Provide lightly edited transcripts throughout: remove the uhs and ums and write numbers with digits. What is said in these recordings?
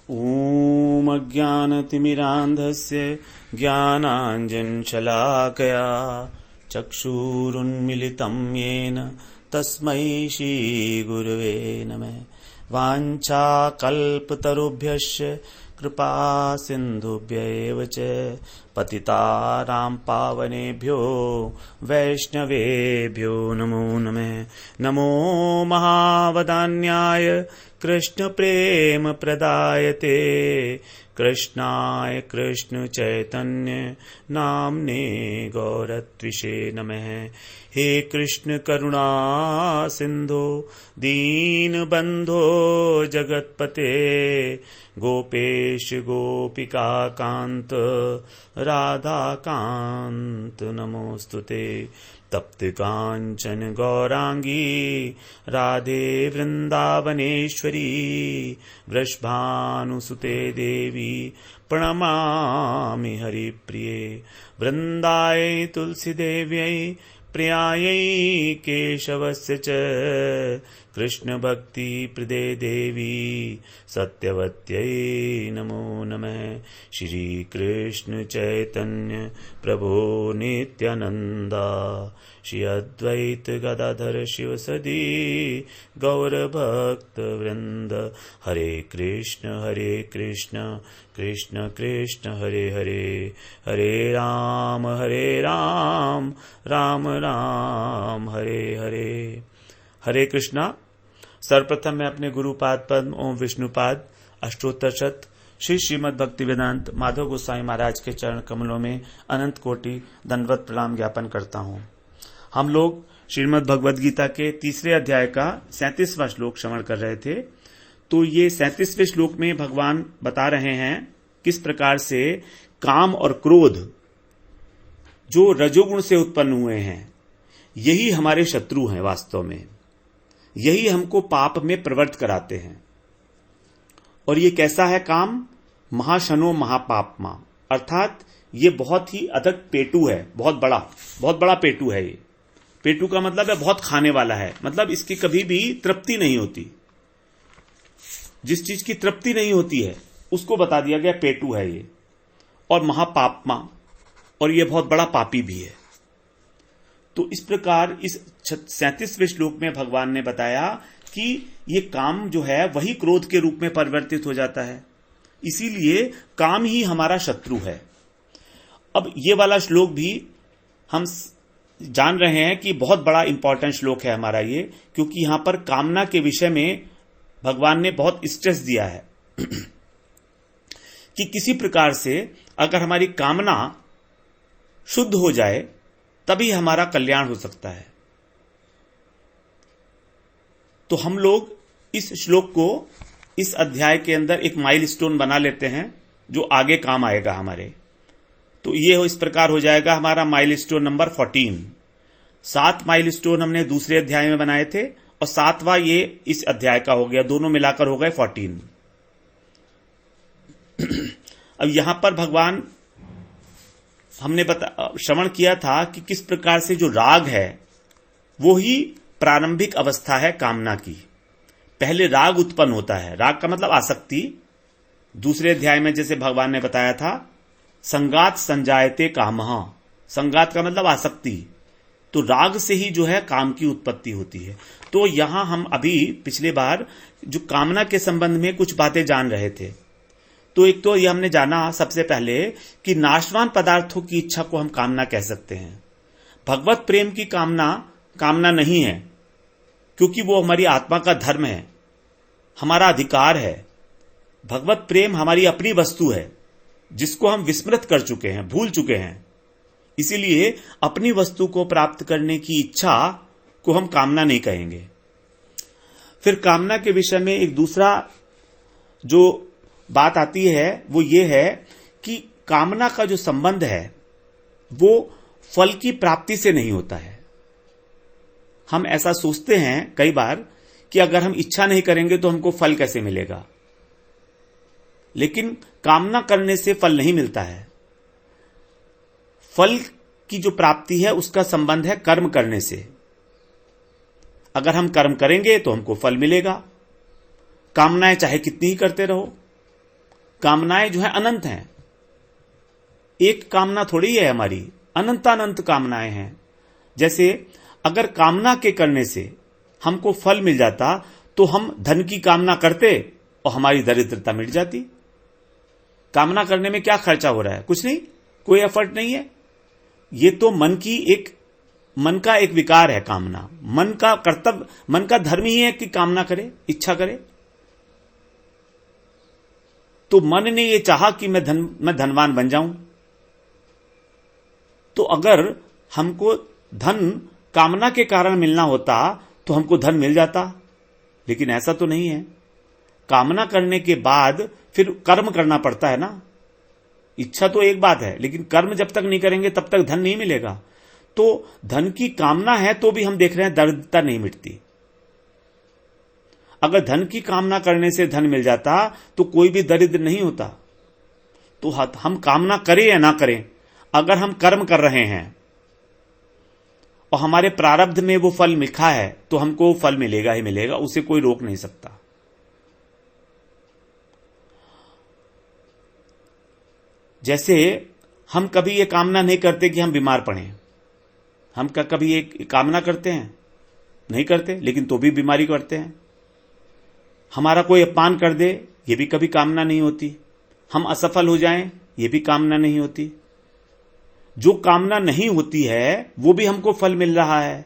ॐ अज्ञानतिमिरान्धस्य ज्ञानाञ्जनशलाकया चक्षुरुन्मिलितं येन तस्मै श्रीगुरवे नमः। वाञ्छाकल्पतरुभ्यश्च कृपा सिन्धुभ्यैव च पतितानां पावनेभ्यो वैष्णवेभ्यो नमो नमः। नमो महावदान्याय कृष्णप्रेमप्रदायते कृष्णाय कृष्णचैतन्य नाम्ने गौरत्विषे नमः। हे कृष्ण करुणा सिन्धो दीनबन्धो जगत्पते गोपेश गोपिकाकान्त राधाकान्त नमोस्तुते। तप्त कांचन गौरांगी राधे वृंदावनेश्वरी वृषभानुसुते देवी प्रणमामि हरिप्रिये। वृंदाय तुलसी देव्यै प्रियायै केशवस्य च कृष्ण भक्ति प्रदे देवी सत्यवत्यै नमो नमः। श्री कृष्ण चैतन्य प्रभो नित्यानंदा श्री अद्वैत गदाधर शिवसदी गौरभक्त वृंद। हरे कृष्ण कृष्ण कृष्ण हरे हरे हरे राम राम राम हरे हरे। हरे कृष्णा। सर्वप्रथम मैं अपने गुरुपाद पद्म ओम विष्णुपाद अष्टोत्तर शत श्री श्रीमद् भक्ति वेदांत माधव गोस्वामी महाराज के चरण कमलों में अनंत कोटि दंडवत प्रणाम ज्ञापन करता हूँ। हम लोग श्रीमद् भगवद गीता के तीसरे अध्याय का 37वां श्लोक श्रवण कर रहे थे। तो ये 37वें श्लोक में भगवान बता रहे हैं किस प्रकार से काम और क्रोध जो रजोगुण से उत्पन्न हुए हैं यही हमारे शत्रु हैं। वास्तव में यही हमको पाप में प्रवृत्त कराते हैं। और ये कैसा है काम? महाशनो महापापमा, अर्थात ये बहुत ही अधक पेटू है, बहुत बड़ा पेटू है। ये पेटू का मतलब है बहुत खाने वाला है, मतलब इसकी कभी भी तृप्ति नहीं होती। जिस चीज की तृप्ति नहीं होती है उसको बता दिया गया पेटू है ये। और महापापमा, और ये बहुत बड़ा पापी भी है। तो इस प्रकार इस 37वें श्लोक में भगवान ने बताया कि ये काम जो है वही क्रोध के रूप में परिवर्तित हो जाता है, इसीलिए काम ही हमारा शत्रु है। अब ये वाला श्लोक भी हम जान रहे हैं कि बहुत बड़ा इंपॉर्टेंट श्लोक है हमारा ये, क्योंकि यहां पर कामना के विषय में भगवान ने बहुत स्ट्रेस दिया है कि किसी प्रकार से अगर हमारी कामना शुद्ध हो जाए तभी हमारा कल्याण हो सकता है। तो हम लोग इस श्लोक को इस अध्याय के अंदर एक माइलस्टोन बना लेते हैं जो आगे काम आएगा हमारे। तो ये इस प्रकार हो जाएगा हमारा माइलस्टोन नंबर 14। 7 माइलस्टोन हमने दूसरे अध्याय में बनाए थे और 7वां ये इस अध्याय का हो गया, दोनों मिलाकर हो गए 14। अब यहां पर भगवान हमने श्रवण किया था कि किस प्रकार से जो राग है वो ही प्रारंभिक अवस्था है कामना की। पहले राग उत्पन्न होता है, राग का मतलब आसक्ति। दूसरे अध्याय में जैसे भगवान ने बताया था संगात संजायते कामः, संगात का मतलब आसक्ति। तो राग से ही जो है काम की उत्पत्ति होती है। तो यहां हम अभी पिछले बार जो कामना के संबंध में कुछ बातें जान रहे थे। तो एक तो ये हमने जाना सबसे पहले कि नाशवान पदार्थों की इच्छा को हम कामना कह सकते हैं। भगवत प्रेम की कामना नहीं है, क्योंकि वो हमारी आत्मा का धर्म है, हमारा अधिकार है। भगवत प्रेम हमारी अपनी वस्तु है जिसको हम विस्मृत कर चुके हैं, भूल चुके हैं। इसीलिए अपनी वस्तु को प्राप्त करने की इच्छा को हम कामना नहीं कहेंगे। फिर कामना के विषय में एक दूसरा जो बात आती है वो ये है कि कामना का जो संबंध है वो फल की प्राप्ति से नहीं होता है। हम ऐसा सोचते हैं कई बार कि अगर हम इच्छा नहीं करेंगे तो हमको फल कैसे मिलेगा, लेकिन कामना करने से फल नहीं मिलता है। फल की जो प्राप्ति है उसका संबंध है कर्म करने से। अगर हम कर्म करेंगे तो हमको फल मिलेगा। कामनाएं चाहे कितनी ही करते रहो, कामनाएं जो है अनंत हैं। एक कामना थोड़ी है हमारी, अनंतानंत कामनाएं हैं। जैसे अगर कामना के करने से हमको फल मिल जाता तो हम धन की कामना करते और हमारी दरिद्रता मिट जाती। कामना करने में क्या खर्चा हो रहा है? कुछ नहीं, कोई एफर्ट नहीं है। ये तो मन का एक विकार है कामना। मन का कर्तव्य, मन का धर्म ही है कि कामना करे, इच्छा करे। तो मन ने ये चाहा कि मैं धनवान बन जाऊं, तो अगर हमको धन कामना के कारण मिलना होता तो हमको धन मिल जाता, लेकिन ऐसा तो नहीं है। कामना करने के बाद फिर कर्म करना पड़ता है ना। इच्छा तो एक बात है, लेकिन कर्म जब तक नहीं करेंगे तब तक धन नहीं मिलेगा। तो धन की कामना है तो भी हम देख रहे हैं दरिद्रता नहीं मिटती। अगर धन की कामना करने से धन मिल जाता तो कोई भी दरिद्र नहीं होता। तो हम कामना करें या ना करें, अगर हम कर्म कर रहे हैं और हमारे प्रारब्ध में वो फल लिखा है तो हमको फल मिलेगा ही मिलेगा, उसे कोई रोक नहीं सकता। जैसे हम कभी ये कामना नहीं करते कि हम बीमार पड़ें। हम कभी ये कामना करते हैं? नहीं करते, लेकिन तो भी बीमारी करते हैं। हमारा कोई अपमान कर दे, ये भी कभी कामना नहीं होती। हम असफल हो जाएं, ये भी कामना नहीं होती। जो कामना नहीं होती है वो भी हमको फल मिल रहा है,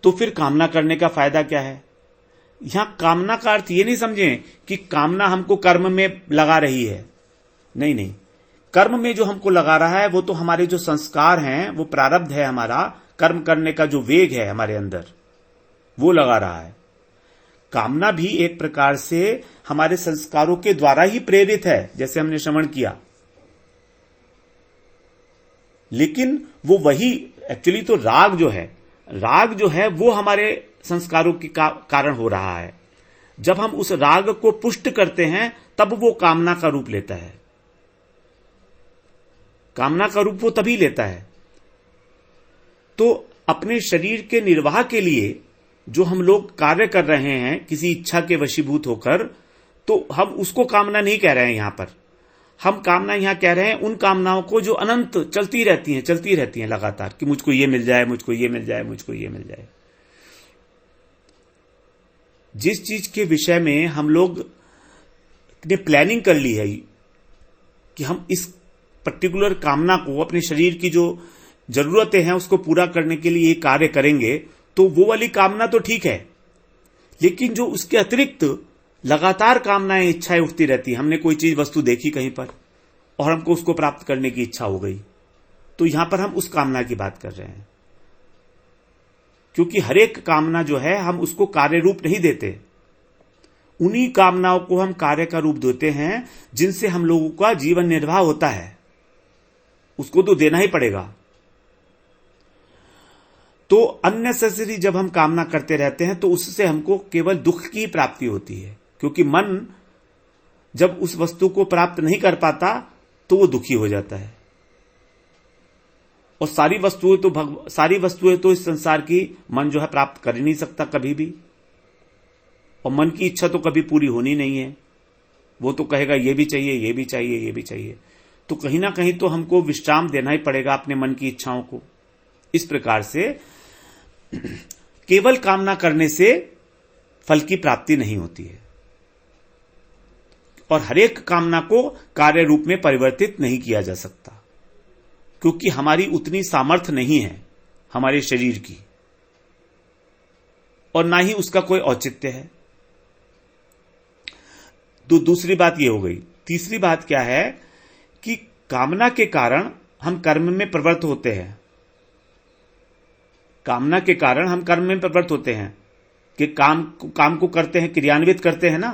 तो फिर कामना करने का फायदा क्या है? यहां कामना का अर्थ ये नहीं समझें कि कामना हमको कर्म में लगा रही है। नहीं नहीं, कर्म में जो हमको लगा रहा है वो तो हमारे जो संस्कार हैं, वो प्रारब्ध है हमारा, कर्म करने का जो वेग है हमारे अंदर, वो लगा रहा है। कामना भी एक प्रकार से हमारे संस्कारों के द्वारा ही प्रेरित है, जैसे हमने श्रवण किया। लेकिन वो वही एक्चुअली तो राग जो है वो हमारे संस्कारों के कारण हो रहा है। जब हम उस राग को पुष्ट करते हैं तब वो कामना का रूप लेता है। कामना का रूप वो तभी लेता है। तो अपने शरीर के निर्वाह के लिए जो हम लोग कार्य कर रहे हैं किसी इच्छा के वशीभूत होकर, तो हम उसको कामना नहीं कह रहे हैं। यहां पर हम कामना यहां कह रहे हैं उन कामनाओं को जो अनंत चलती रहती हैं लगातार, कि मुझको ये मिल जाए, मुझको ये मिल जाए, मुझको ये मिल जाए। जिस चीज के विषय में हम लोग ने प्लानिंग कर ली है कि हम इस पर्टिकुलर कामना को, अपने शरीर की जो जरूरतें हैं उसको पूरा करने के लिए ये कार्य करेंगे, तो वो वाली कामना तो ठीक है। लेकिन जो उसके अतिरिक्त लगातार कामनाएं, इच्छाएं उठती रहती हैं, हमने कोई चीज वस्तु देखी कहीं पर और हमको उसको प्राप्त करने की इच्छा हो गई, तो यहां पर हम उस कामना की बात कर रहे हैं। क्योंकि हर एक कामना जो है हम उसको कार्य रूप नहीं देते, उन्हीं कामनाओं को हम कार्य का रूप देते हैं जिनसे हम लोगों का जीवन निर्वाह होता है। उसको तो देना ही पड़ेगा। तो अननेसेसरी जब हम कामना करते रहते हैं तो उससे हमको केवल दुख की प्राप्ति होती है, क्योंकि मन जब उस वस्तु को प्राप्त नहीं कर पाता तो वो दुखी हो जाता है। और सारी वस्तुएं तो इस संसार की मन जो है प्राप्त कर ही नहीं सकता कभी भी। और मन की इच्छा तो कभी पूरी होनी नहीं है। वो तो कहेगा ये भी चाहिए, ये भी चाहिए, ये भी चाहिए। तो कहीं ना कहीं तो हमको विश्राम देना ही पड़ेगा अपने मन की इच्छाओं को। इस प्रकार से केवल कामना करने से फल की प्राप्ति नहीं होती है, और हर एक कामना को कार्य रूप में परिवर्तित नहीं किया जा सकता, क्योंकि हमारी उतनी सामर्थ्य नहीं है हमारे शरीर की, और ना ही उसका कोई औचित्य है। तो दूसरी बात यह हो गई। तीसरी बात क्या है कि कामना के कारण हम कर्म में प्रवृत्त होते हैं। कामना के कारण हम कर्म में प्रवृत्त होते हैं कि काम को करते हैं, क्रियान्वित करते हैं ना।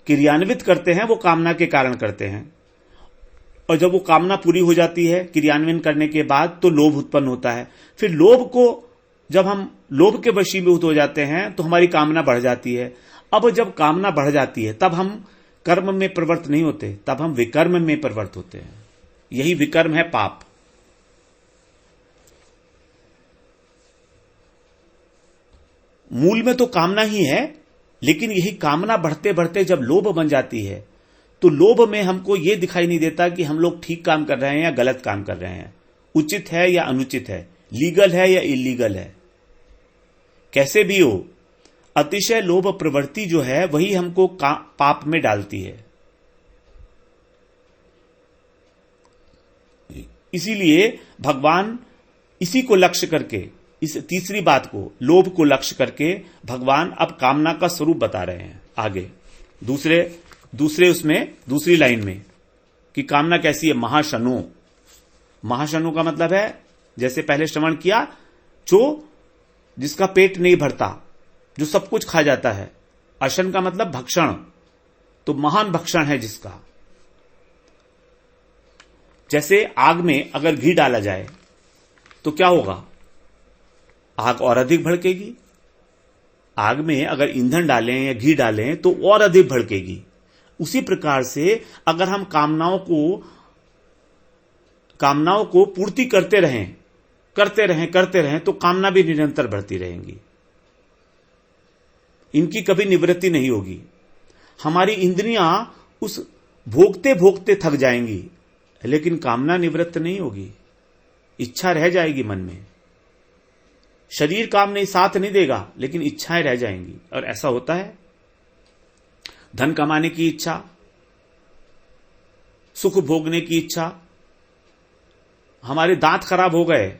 क्रियान्वित करते हैं वो कामना के कारण करते हैं, और जब वो कामना पूरी हो जाती है क्रियान्वयन करने के बाद तो लोभ उत्पन्न होता है। फिर लोभ को जब हम लोभ के वशीभूत हो जाते हैं तो हमारी कामना बढ़ जाती है। अब जब कामना बढ़ जाती है तब हम कर्म में प्रवृत्त नहीं होते, तब हम विकर्म में प्रवृत्त होते हैं। यही विकर्म है पाप। मूल में तो कामना ही है, लेकिन यही कामना बढ़ते बढ़ते जब लोभ बन जाती है, तो लोभ में हमको यह दिखाई नहीं देता कि हम लोग ठीक काम कर रहे हैं या गलत काम कर रहे हैं, उचित है या अनुचित है, लीगल है या इलीगल है। कैसे भी हो, अतिशय लोभ प्रवृत्ति जो है वही हमको पाप में डालती है। इसीलिए भगवान इसी को लक्ष्य करके, इस तीसरी बात को, लोभ को लक्ष्य करके भगवान अब कामना का स्वरूप बता रहे हैं आगे दूसरी लाइन में कि कामना कैसी है। महाशनो, महाशनो का मतलब है, जैसे पहले श्रवण किया, जिसका पेट नहीं भरता, जो सब कुछ खा जाता है। अशन का मतलब भक्षण, तो महान भक्षण है जिसका। जैसे आग में अगर घी डाला जाए तो क्या होगा, आग और अधिक भड़केगी। आग में अगर ईंधन डालें या घी डालें तो और अधिक भड़केगी। उसी प्रकार से अगर हम कामनाओं को पूर्ति करते रहें तो कामना भी निरंतर बढ़ती रहेंगी, इनकी कभी निवृत्ति नहीं होगी। हमारी इंद्रियां उस भोगते भोगते थक जाएंगी, लेकिन कामना निवृत्त नहीं होगी, इच्छा रह जाएगी मन में। शरीर काम नहीं, साथ नहीं देगा, लेकिन इच्छाएं रह जाएंगी। और ऐसा होता है, धन कमाने की इच्छा, सुख भोगने की इच्छा। हमारे दांत खराब हो गए,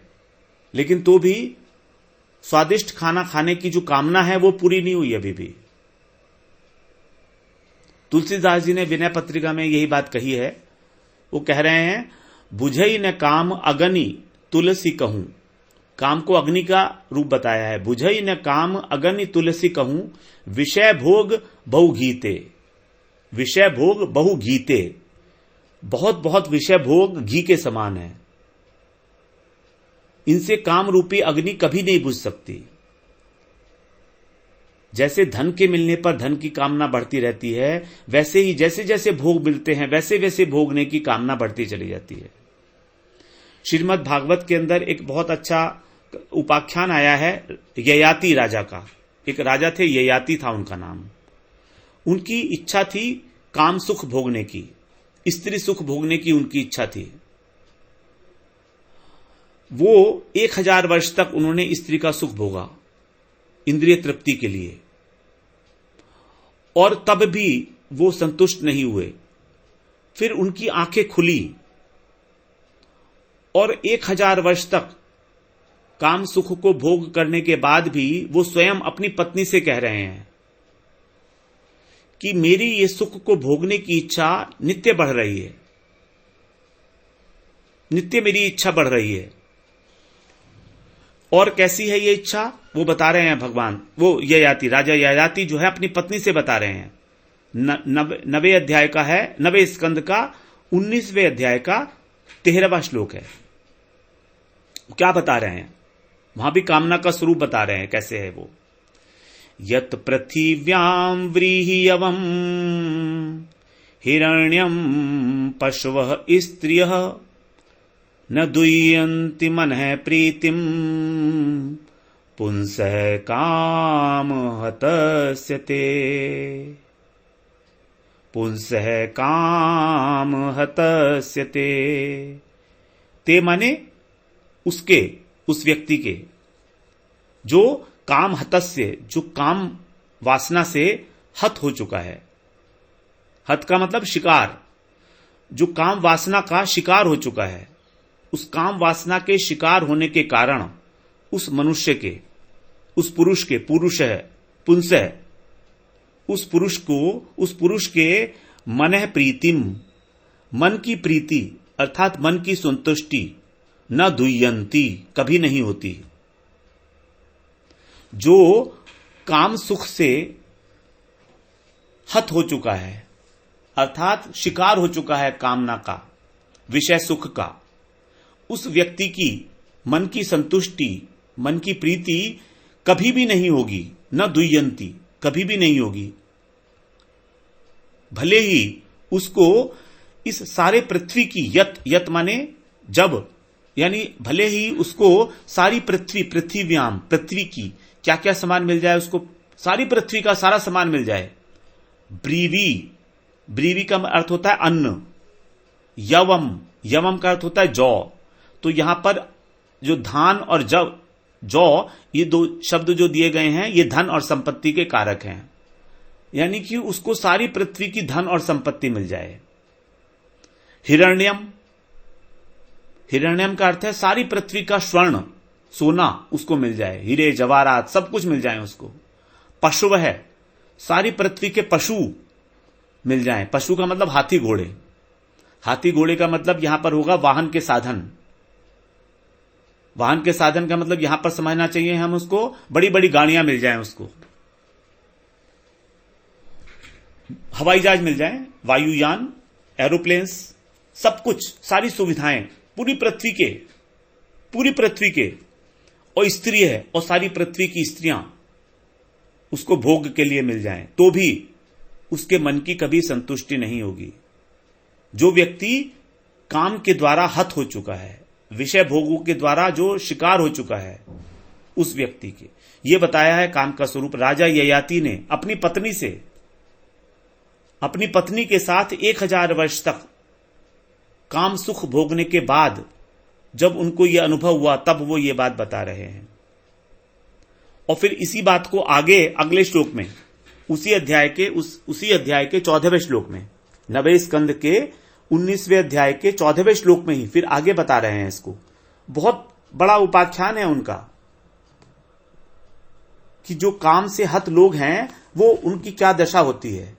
लेकिन तो भी स्वादिष्ट खाना खाने की जो कामना है वो पूरी नहीं हुई अभी भी। तुलसीदास जी ने विनय पत्रिका में यही बात कही है। वो कह रहे हैं, बुझई न काम अग्नि तुलसी कहूं। काम को अग्नि का रूप बताया है। बुझई न काम अग्नि तुलसी कहूं, विषय भोग बहु गीते। विषय भोग बहु गीते, बहुत बहुत विषय भोग घी के समान है। इनसे काम रूपी अग्नि कभी नहीं बुझ सकती। जैसे धन के मिलने पर धन की कामना बढ़ती रहती है, वैसे ही जैसे जैसे भोग मिलते हैं वैसे वैसे भोगने की कामना बढ़ती चली जाती है। श्रीमद् भागवत के अंदर एक बहुत अच्छा उपाख्यान आया है ययाति राजा का। एक राजा थे, ययाति था उनका नाम। उनकी इच्छा थी काम सुख भोगने की, स्त्री सुख भोगने की उनकी इच्छा थी। वो 1000 वर्ष तक उन्होंने स्त्री का सुख भोगा इंद्रिय तृप्ति के लिए, और तब भी वो संतुष्ट नहीं हुए। फिर उनकी आंखें खुली और 1000 वर्ष तक काम सुख को भोग करने के बाद भी वो स्वयं अपनी पत्नी से कह रहे हैं कि मेरी ये सुख को भोगने की इच्छा नित्य बढ़ रही है, नित्य मेरी इच्छा बढ़ रही है। और कैसी है ये इच्छा, वो बता रहे हैं भगवान। वो ययाति, राजा ययाति जो है अपनी पत्नी से बता रहे हैं। 9वें अध्याय का है, 9वें स्कंद का 19वें अध्याय का 13वां श्लोक है। क्या बता रहे हैं, वहां भी कामना का स्वरूप बता रहे हैं कैसे है वो। यत पृथिव्याम व्रीह्यवम हिरण्यम पशवः स्त्रियः न दुह्यन्ति मनः प्रीतिम पुंसः काम हतस्यते। पुंसः काम हतस्यते। ते माने उसके, उस व्यक्ति के, जो काम हतस्य, जो काम वासना से हत हो चुका है। हत का मतलब शिकार, जो काम वासना का शिकार हो चुका है। उस काम वासना के शिकार होने के कारण उस मनुष्य के, उस पुरुष के, पुरुष है पुंस है, उस पुरुष को, उस पुरुष के मनः प्रीतिम, मन की प्रीति अर्थात मन की संतुष्टि न दुह्यंती, कभी नहीं होती। जो काम सुख से हत हो चुका है, अर्थात शिकार हो चुका है कामना का, विषय सुख का, उस व्यक्ति की मन की संतुष्टि, मन की प्रीति कभी भी नहीं होगी। न दुह्यंती, कभी भी नहीं होगी। भले ही उसको इस सारे पृथ्वी की, यत माने जब, यानी भले ही उसको सारी पृथ्वी, पृथ्वीव्याम, पृथ्वी की क्या क्या सामान मिल जाए उसको, सारी पृथ्वी का सारा सामान मिल जाए। ब्रीवी, ब्रीवी का अर्थ होता है अन्न। यवम, यवम का अर्थ होता है जौ। तो यहां पर जो धान और जौ, ये दो शब्द जो दिए गए हैं, ये धन और संपत्ति के कारक हैं, यानी कि उसको सारी पृथ्वी की धन और संपत्ति मिल जाए। हिरण्यम, हिरण्यम का अर्थ है सारी पृथ्वी का स्वर्ण, सोना उसको मिल जाए, हीरे जवाहरात सब कुछ मिल जाए उसको। पशु है, सारी पृथ्वी के पशु मिल जाएं। पशु का मतलब हाथी घोड़े, हाथी घोड़े का मतलब यहां पर होगा वाहन के साधन। वाहन के साधन का मतलब यहां पर समझना चाहिए हम उसको, बड़ी बड़ी गाड़ियां मिल जाएं उसको, हवाई जहाज मिल जाएं, वायुयान, एरोप्लेन्स, सब कुछ, सारी सुविधाएं पूरी पृथ्वी के, और स्त्री है और सारी पृथ्वी की स्त्रियां उसको भोग के लिए मिल जाएं, तो भी उसके मन की कभी संतुष्टि नहीं होगी। जो व्यक्ति काम के द्वारा हत हो चुका है, विषय भोगों के द्वारा जो शिकार हो चुका है, उस व्यक्ति के ये बताया है काम का स्वरूप। राजा ययाति ने अपनी पत्नी के साथ 1000 वर्ष तक काम सुख भोगने के बाद जब उनको यह अनुभव हुआ, तब वो ये बात बता रहे हैं। और फिर इसी बात को आगे अगले श्लोक में, उसी अध्याय के 14वें श्लोक में, 9वें स्कंद के 19वें अध्याय के 14वें श्लोक में ही फिर आगे बता रहे हैं इसको। बहुत बड़ा उपाख्यान है उनका कि जो काम से हत लोग हैं वो उनकी क्या दशा होती है।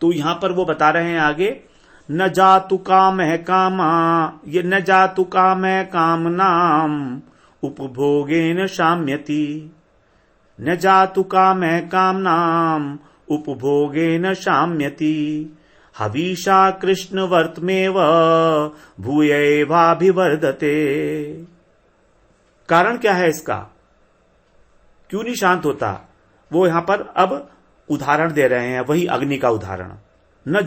तो यहां पर वो बता रहे हैं आगे, न जातु काम है कामा, ये न जातु काम है काम नाम उपभोगेन शाम्यति, न जातु काम है काम नाम उपभोगेन शाम्यति, हवीशा कृष्ण वर्तमेव भूयैवाभिवर्धते। कारण क्या है इसका, क्यों नहीं शांत होता, वो यहां पर अब उदाहरण दे रहे हैं, वही अग्नि का उदाहरण। न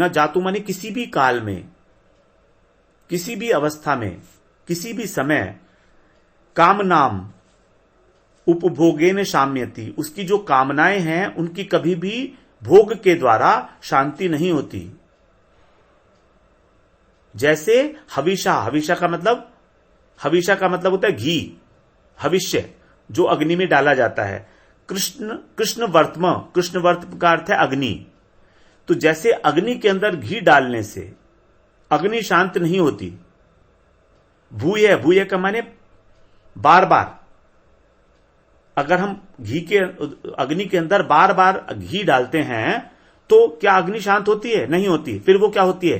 जातु माने किसी भी काल में, किसी भी अवस्था में, किसी भी समय, काम नाम उपभोगेन शाम्यति, उसकी जो कामनाएं हैं उनकी कभी भी भोग के द्वारा शांति नहीं होती। जैसे हविषा का मतलब होता है घी, हविष्य जो अग्नि में डाला जाता है। कृष्ण वर्तम का अर्थ है अग्नि। तो जैसे अग्नि के अंदर घी डालने से अग्नि शांत नहीं होती, भूय का माने बार बार, अगर हम अग्नि के अंदर बार बार घी डालते हैं तो क्या अग्नि शांत होती है? नहीं होती। फिर वो क्या होती है?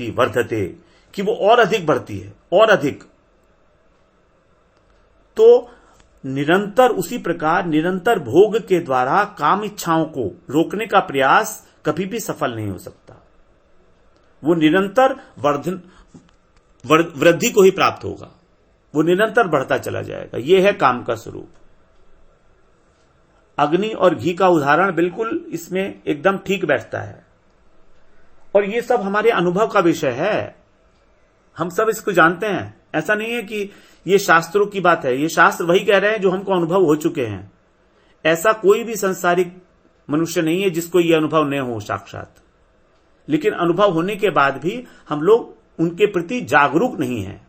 वर्धते, कि वो और अधिक बढ़ती है, और अधिक। तो निरंतर, उसी प्रकार निरंतर भोग के द्वारा काम इच्छाओं को रोकने का प्रयास कभी भी सफल नहीं हो सकता। वो निरंतर वृद्धि को ही प्राप्त होगा, वो निरंतर बढ़ता चला जाएगा। यह है काम का स्वरूप। अग्नि और घी का उदाहरण बिल्कुल इसमें एकदम ठीक बैठता है। और ये सब हमारे अनुभव का विषय है, हम सब इसको जानते हैं। ऐसा नहीं है कि ये शास्त्रों की बात है, ये शास्त्र वही कह रहे हैं जो हमको अनुभव हो चुके हैं। ऐसा कोई भी संसारिक मनुष्य नहीं है जिसको ये अनुभव न हो साक्षात, लेकिन अनुभव होने के बाद भी हम लोग उनके प्रति जागरूक नहीं हैं।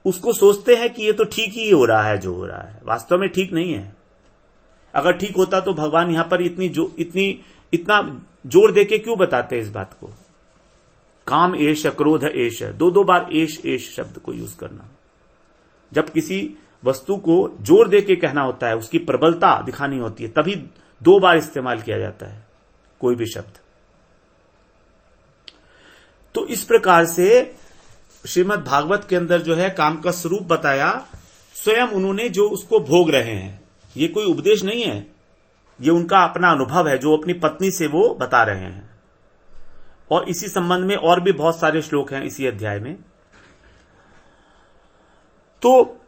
उसको सोचते हैं कि ये तो ठीक ही हो रहा है जो हो रहा है, वास्तव में ठीक नहीं है। अगर ठीक होता तो भगवान यहां पर इतना जोर देके क्यों बताते हैं इस बात को? काम एश, क्रोध एश, दो बार एश शब्द को यूज करना। जब किसी वस्तु को जोर देके कहना होता है, उसकी प्रबलता दिखानी होती है, तभी 2 बार इस्तेमाल किया जाता है कोई भी शब्द। तो इस प्रकार से श्रीमद् भागवत के अंदर जो है काम का स्वरूप बताया, स्वयं उन्होंने जो उसको भोग रहे हैं। ये कोई उपदेश नहीं है, ये उनका अपना अनुभव है जो अपनी पत्नी से वो बता रहे हैं। और इसी संबंध में और भी बहुत सारे श्लोक हैं इसी अध्याय में। तो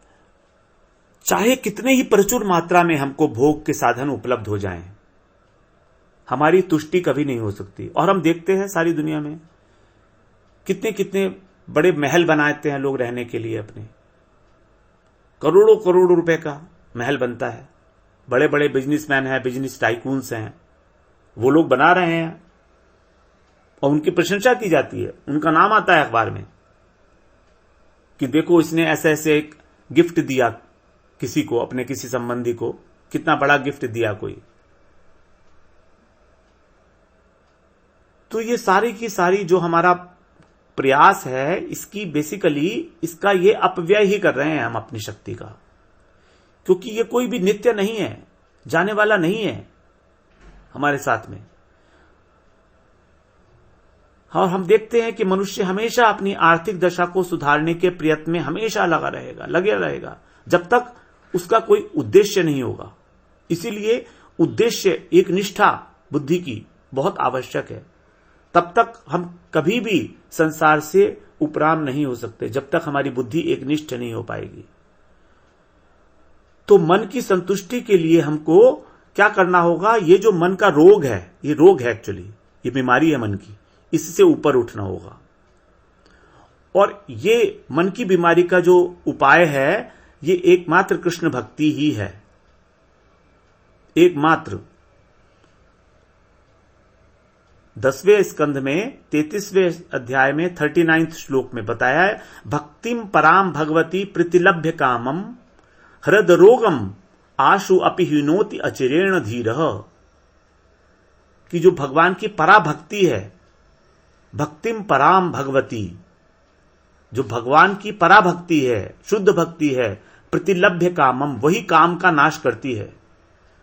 चाहे कितने ही प्रचुर मात्रा में हमको भोग के साधन उपलब्ध हो जाएं, हमारी तुष्टि कभी नहीं हो सकती। और हम देखते हैं सारी दुनिया में कितने कितने बड़े महल बनाते हैं लोग रहने के लिए, अपने करोड़ों करोड़ों रुपए का, महल बनता है, बड़े बड़े बिजनेसमैन हैं, बिजनेस टाइकून्स हैं, वो लोग बना रहे हैं और उनकी प्रशंसा की जाती है, उनका नाम आता है अखबार में कि देखो इसने ऐसे ऐसे एक गिफ्ट दिया किसी को, अपने किसी संबंधी को, कितना बड़ा गिफ्ट दिया कोई। तो ये सारी की सारी जो हमारा प्रयास है, इसकी बेसिकली इसका ये अपव्यय ही कर रहे हैं हम अपनी शक्ति का, क्योंकि ये कोई भी नित्य नहीं है, जाने वाला नहीं है हमारे साथ में। और हम देखते हैं कि मनुष्य हमेशा अपनी आर्थिक दशा को सुधारने के प्रयत्न में हमेशा लगे रहेगा जब तक उसका कोई उद्देश्य नहीं होगा। इसीलिए उद्देश्य, एक निष्ठा बुद्धि की बहुत आवश्यक है। तब तक हम कभी भी संसार से उपराम नहीं हो सकते, जब तक हमारी बुद्धि एक निष्ठ नहीं हो पाएगी। तो मन की संतुष्टि के लिए हमको क्या करना होगा? ये जो मन का रोग है, ये रोग है एक्चुअली, ये बीमारी है मन की, इससे ऊपर उठना होगा। और ये मन की बीमारी का जो उपाय है, ये एकमात्र कृष्ण भक्ति ही है, एकमात्र। 10वें स्कंध में 33वें अध्याय में 39 श्लोक में बताया है, भक्तिम पराम भगवती प्रतिलभ्य कामम हृद रोगम आशु अपि हिनोति अचिरेण धीरः, कि जो भगवान की पराभक्ति है, भक्तिम पराम भगवती, जो भगवान की पराभक्ति है, शुद्ध भक्ति है, प्रतिलभ्य कामम, वही काम का नाश करती है।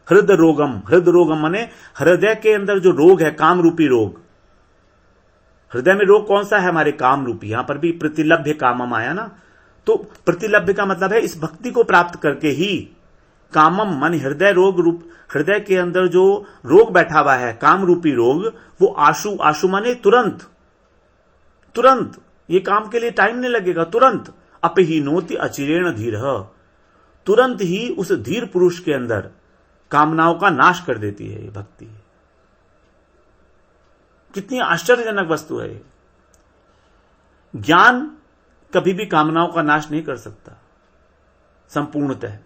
हृदय रोगम माने हृदय के अंदर जो रोग है, काम रूपी रोग। हृदय में रोग कौन सा है? हमारे काम रूपी। यहां पर भी प्रतिलभ्य कामम आया ना, तो प्रतिलभ्य का मतलब है इस भक्ति को प्राप्त करके ही, कामम मान हृदय रोग रूप, हृदय के अंदर जो रोग बैठा हुआ है, काम रूपी रोग, वो आशु माने तुरंत, ये काम के लिए टाइम नहीं लगेगा, तुरंत। अपहीनोति अचिरेण धीरः, तुरंत ही उस धीर पुरुष के अंदर कामनाओं का नाश कर देती है ये भक्ति। कितनी आश्चर्यजनक वस्तु है ये। ज्ञान कभी भी कामनाओं का नाश नहीं कर सकता संपूर्णतः।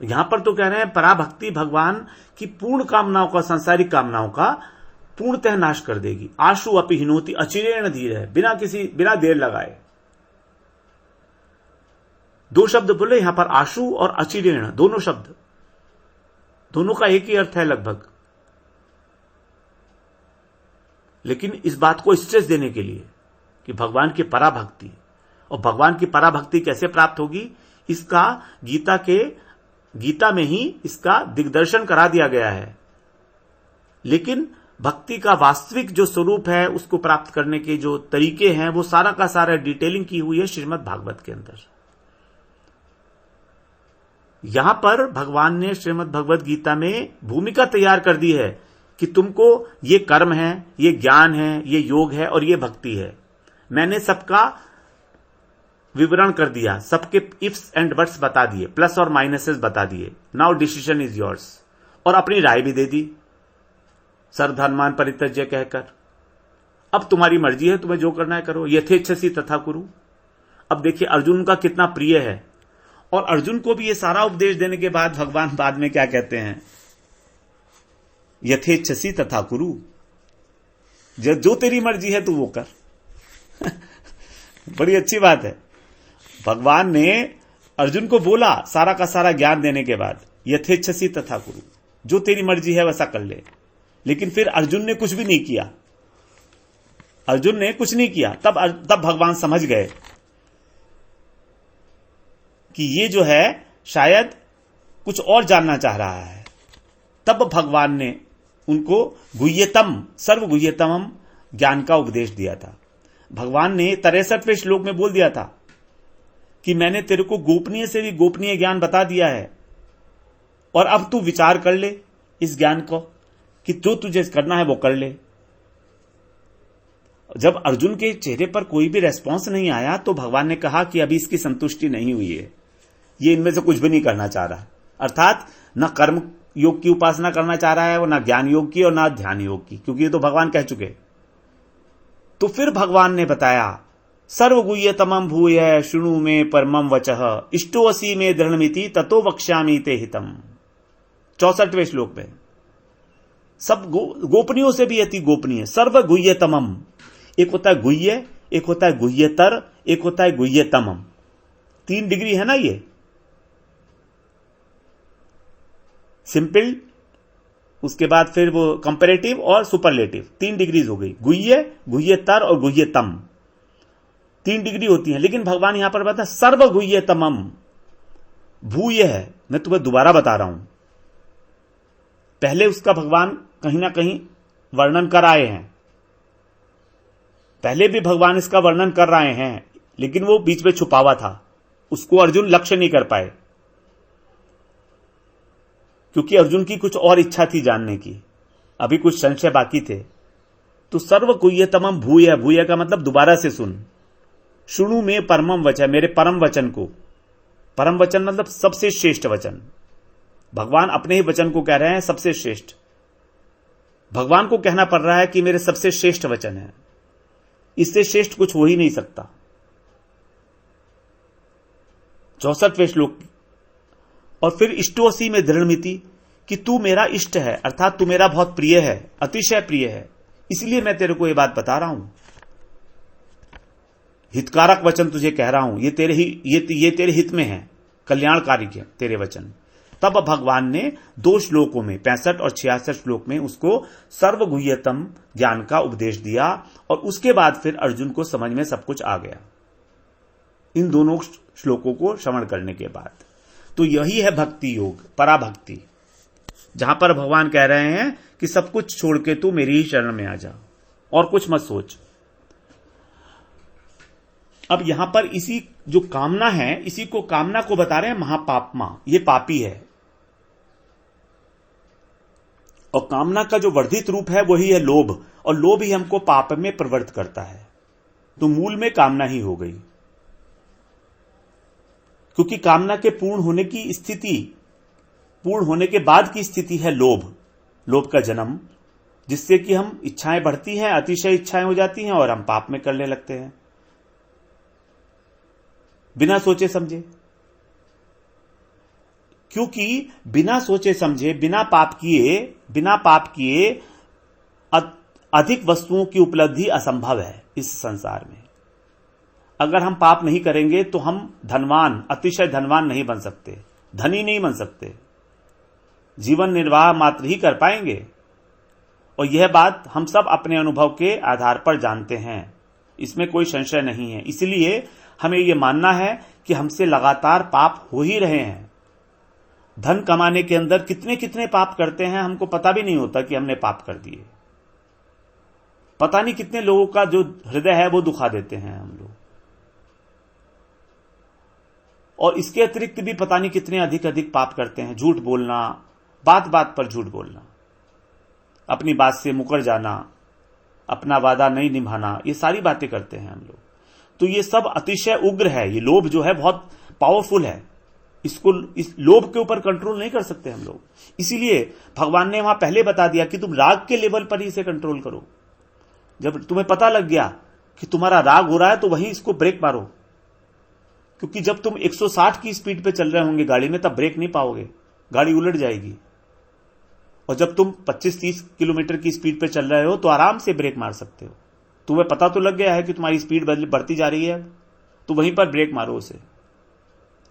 यहां पर तो कह रहे हैं पराभक्ति भगवान की पूर्ण कामनाओं का, सांसारिक कामनाओं का पूर्णतः नाश कर देगी। आशु अपि हिनोति अचिरेण धीर है, बिना देर लगाए। दो शब्द बोले यहां पर, आशु और अचिरेण, दोनों शब्द, दोनों का एक ही अर्थ है लगभग। लेकिन इस बात को स्ट्रेस देने के लिए कि भगवान की पराभक्ति, और भगवान की पराभक्ति कैसे प्राप्त होगी, इसका गीता में ही इसका दिग्दर्शन करा दिया गया है। लेकिन भक्ति का वास्तविक जो स्वरूप है, उसको प्राप्त करने के जो तरीके हैं, वो सारा का सारा डिटेलिंग की हुई है श्रीमद् भागवत के अंदर। यहां पर भगवान ने श्रीमद् भगवत गीता में भूमिका तैयार कर दी है कि तुमको ये कर्म है, ये ज्ञान है, ये योग है और ये भक्ति है। मैंने सबका विवरण कर दिया, सबके इफ्स एंड बट्स बता दिए, प्लस और माइनसेस बता दिए। नाउ डिसीजन इज योर्स, और अपनी राय भी दे दी सर्वधर्मान परित्यज्य कहकर। अब तुम्हारी मर्जी है, तुम्हें जो करना है करो, यथेच्छसि तथा कुरु। अब देखिए अर्जुन का कितना प्रिय है, और अर्जुन को भी ये सारा उपदेश देने के बाद भगवान बाद में क्या कहते हैं, यथेच्छसि तथा कुरु, जो तेरी मर्जी है तू वो कर। बड़ी अच्छी बात है। भगवान ने अर्जुन को बोला सारा का सारा ज्ञान देने के बाद, यथेच्छसि तथा कुरु, जो तेरी मर्जी है वैसा कर ले। लेकिन फिर अर्जुन ने कुछ भी नहीं किया, अर्जुन ने कुछ नहीं किया। तब भगवान समझ गए कि ये जो है शायद कुछ और जानना चाह रहा है। तब भगवान ने उनको गुह्यतम, सर्वगुह्यतम ज्ञान का उपदेश दिया था। भगवान ने 63वें श्लोक में बोल दिया था कि मैंने तेरे को गोपनीय से भी गोपनीय ज्ञान बता दिया है, और अब तू विचार कर ले इस ज्ञान को कि जो तुझे करना है वो कर ले। जब अर्जुन के चेहरे पर कोई भी रेस्पॉन्स नहीं आया, तो भगवान ने कहा कि अभी इसकी संतुष्टि नहीं हुई है, ये इनमें से कुछ भी नहीं करना चाह रहा। अर्थात न कर्म योग की उपासना करना चाह रहा है वो, न ज्ञान योग की और न ध्यान योग की, क्योंकि ये तो भगवान कह चुके। तो फिर भगवान ने बताया सर्वगुह्यतमं भूय शृणु मे परमं वचः इष्टोऽसि मे दृढ़मिति ततो वक्ष्यामि ते हितम्। 64वें श्लोक में सब गोपनीयों से भी अति गोपनीय सर्वगुह्यतमम। एक होता है गुह्य, एक होता है गुह्यतर, एक होता है गुह्यतमम। 3 डिग्री है ना ये, सिंपल, उसके बाद फिर वो कंपैरेटिव और सुपरलेटिव, 3 डिग्रीज हो गई। गुह्य, गुह्यतर और गुह्यतम 3 डिग्री होती है। लेकिन भगवान यहां पर बता सर्वगुह्यतमम भूय है। मैं तुम्हें दोबारा बता रहा हूं, पहले उसका भगवान कहीं ना कहीं वर्णन कर आए हैं, पहले भी भगवान इसका वर्णन कर रहे हैं, लेकिन वो बीच में छुपा हुआ था, उसको अर्जुन लक्ष्य नहीं कर पाए, क्योंकि अर्जुन की कुछ और इच्छा थी जानने की, अभी कुछ संशय बाकी थे। तो सर्वगुह्यतमम भूय, भूय का मतलब दोबारा से सुन। शुणु में परमम वचन, मेरे परम वचन को, परम वचन मतलब सबसे श्रेष्ठ वचन। भगवान अपने ही वचन को कह रहे हैं सबसे श्रेष्ठ। भगवान को कहना पड़ रहा है कि मेरे सबसे श्रेष्ठ वचन है, इससे श्रेष्ठ कुछ हो ही नहीं सकता। 64वें श्लोक। और फिर इष्टोसी में दृढ़मिति, कि तू मेरा इष्ट है, अर्थात तू मेरा बहुत प्रिय है, अतिशय प्रिय है, इसलिए मैं तेरे को यह बात बता रहा हूं, हितकारक वचन तुझे कह रहा हूं, ये तेरे हित में है, कल्याणकारी है तेरे वचन। तब भगवान ने 2 श्लोकों में 65 और 66 श्लोक में उसको सर्वगुह्यतम ज्ञान का उपदेश दिया, और उसके बाद फिर अर्जुन को समझ में सब कुछ आ गया इन दोनों श्लोकों को श्रवण करने के बाद। तो यही है भक्ति योग, पराभक्ति, जहां पर भगवान कह रहे हैं कि सब कुछ छोड़ के तू मेरी ही शरण में आ जा और कुछ मत सोच। अब यहां पर इसी जो कामना है, इसी को कामना को बता रहे हैं महापापमा, ये पापी है। और कामना का जो वर्धित रूप है वही है लोभ, और लोभ ही हमको पाप में प्रवृत्त करता है। तो मूल में कामना ही हो गई, क्योंकि कामना के पूर्ण होने की स्थिति, पूर्ण होने के बाद की स्थिति है लोभ, लोभ का जन्म, जिससे कि हम इच्छाएं बढ़ती हैं, अतिशय इच्छाएं हो जाती हैं और हम पाप में करने लगते हैं बिना सोचे समझे। क्योंकि बिना सोचे समझे, बिना पाप किए अधिक वस्तुओं की उपलब्धि असंभव है इस संसार में। अगर हम पाप नहीं करेंगे तो हम धनवान, अतिशय धनवान नहीं बन सकते, धनी नहीं बन सकते, जीवन निर्वाह मात्र ही कर पाएंगे। और यह बात हम सब अपने अनुभव के आधार पर जानते हैं, इसमें कोई संशय नहीं है। इसलिए हमें यह मानना है कि हमसे लगातार पाप हो ही रहे हैं। धन कमाने के अंदर कितने कितने पाप करते हैं, हमको पता भी नहीं होता कि हमने पाप कर दिए। पता नहीं कितने लोगों का जो हृदय है वो दुखा देते हैं हम लोग। और इसके अतिरिक्त भी पता नहीं कितने अधिक पाप करते हैं। झूठ बोलना, बात बात पर झूठ बोलना, अपनी बात से मुकर जाना, अपना वादा नहीं निभाना, ये सारी बातें करते हैं हम लोग। तो ये सब अतिशय उग्र है। ये लोभ जो है बहुत पावरफुल है, इसको, इस लोभ के ऊपर कंट्रोल नहीं कर सकते हम लोग। इसीलिए भगवान ने वहां पहले बता दिया कि तुम राग के लेवल पर ही इसे कंट्रोल करो। जब तुम्हें पता लग गया कि तुम्हारा राग हो रहा है तो वहीं इसको ब्रेक मारो, क्योंकि जब तुम 160 की स्पीड पे चल रहे होंगे गाड़ी में, तब ब्रेक नहीं पाओगे, गाड़ी उलट जाएगी। और जब तुम 25-30 किलोमीटर की स्पीड पे चल रहे हो तो आराम से ब्रेक मार सकते हो। तुम्हें पता तो लग गया है कि तुम्हारी स्पीड बढ़ती जा रही है, तो वहीं पर ब्रेक मारो उसे।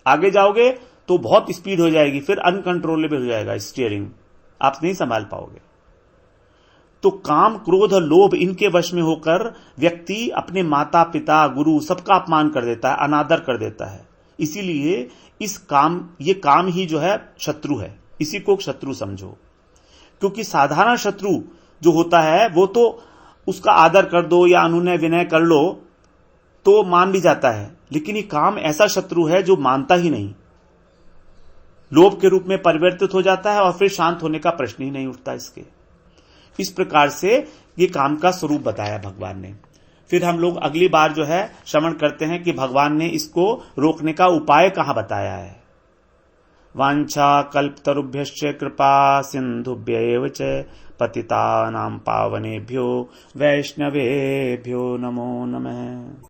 आगे जाओगे तो बहुत स्पीड हो जाएगी, फिर अनकंट्रोलेबल हो जाएगा स्टीयरिंग, आप नहीं संभाल पाओगे। तो काम, क्रोध और लोभ, इनके वश में होकर व्यक्ति अपने माता पिता, गुरु, सबका अपमान कर देता है, अनादर कर देता है। इसीलिए ये काम ही जो है शत्रु है, इसी को शत्रु समझो। क्योंकि साधारण शत्रु जो होता है वो तो उसका आदर कर दो या अनुनय विनय कर लो तो मान भी जाता है, लेकिन ये काम ऐसा शत्रु है जो मानता ही नहीं, लोभ के रूप में परिवर्तित हो जाता है और फिर शांत होने का प्रश्न ही नहीं उठता इसके। इस प्रकार से ये काम का स्वरूप बताया भगवान ने। फिर हम लोग अगली बार जो है श्रवण करते हैं कि भगवान ने इसको रोकने का उपाय कहां बताया है। वांछा कल्पतरुभ्यश्च कृपा सिंधुभ्यैव च पतितानां पावनेभ्यो वैष्णवेभ्यो नमो नमः।